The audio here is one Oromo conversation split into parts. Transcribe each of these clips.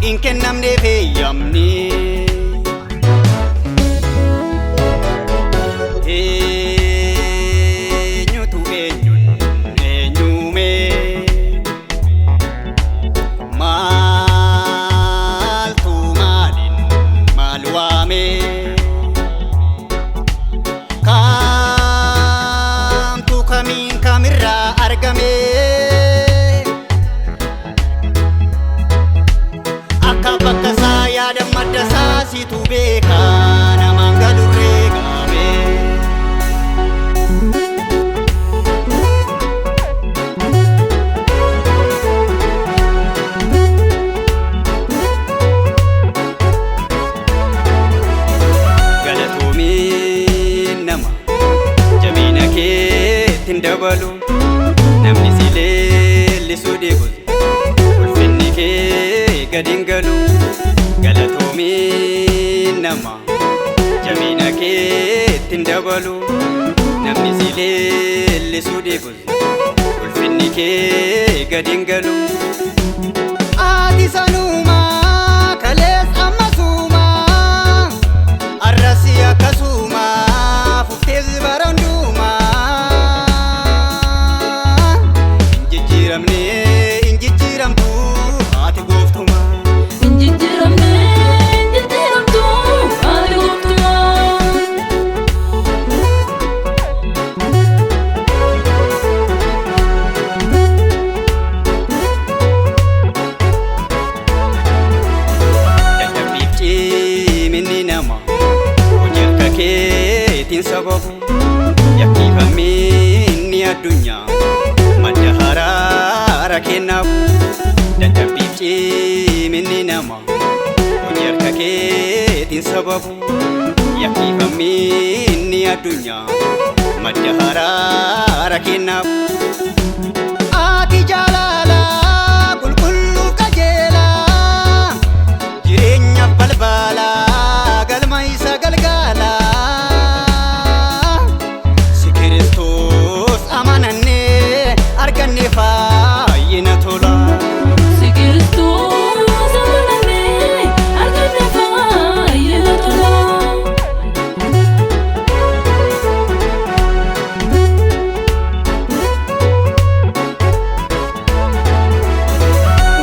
in kennamne feeyyamne eenyutu eenyume maaltu maalin maal waame kamtu kamiin kamirraa argame akka bakka isaa yaada madda isaa situ beeka namaan galurree gaame galatoomiin nama jabina keetiin dabalu namni si leellisuu dhiibu ulfinni kee gadiin galu galatoomiin nama jabina keetiin dabalu namni si leellisuu dhiibu ulfinni kee gadiin galu ati sanuma kalees ammasuuma arrasi akkasuma fuftees baranduuma injijjiiramne injijjiiramtu ati gooftuma injijjiiramne injijjiiramtu ati gooftuma dadhabbiif ciminni nama hojii harka keetiin sababu yakkiifamni addunyaa madda haraara kennaafu dadhabbiif ciminni nama hojii harka keetiin sababu yakkiifamni addunyaa madda haraara kennaafu ati jaalala qulqulluu qajeela jireenyaaf balbala galma isa galgala si Kiristoos amananne arganne fayyina tola si Kiristoos amananne arganne fayyina tola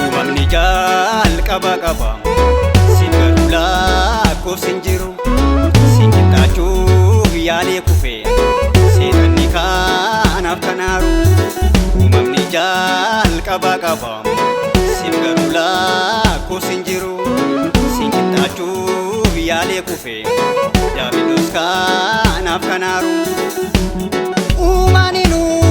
uumamni jalqaba qaba sin garuu lakkoofsin jiru sin qixxaachuuf yaalee kufe seexanni kanaaf kanaaru uumamni jalqaba qaba sin garuu lakkoofsin jiru sin qixxaachuuf yaalee kufe diiyaabiloos kanaaf kanaaru uumani nuu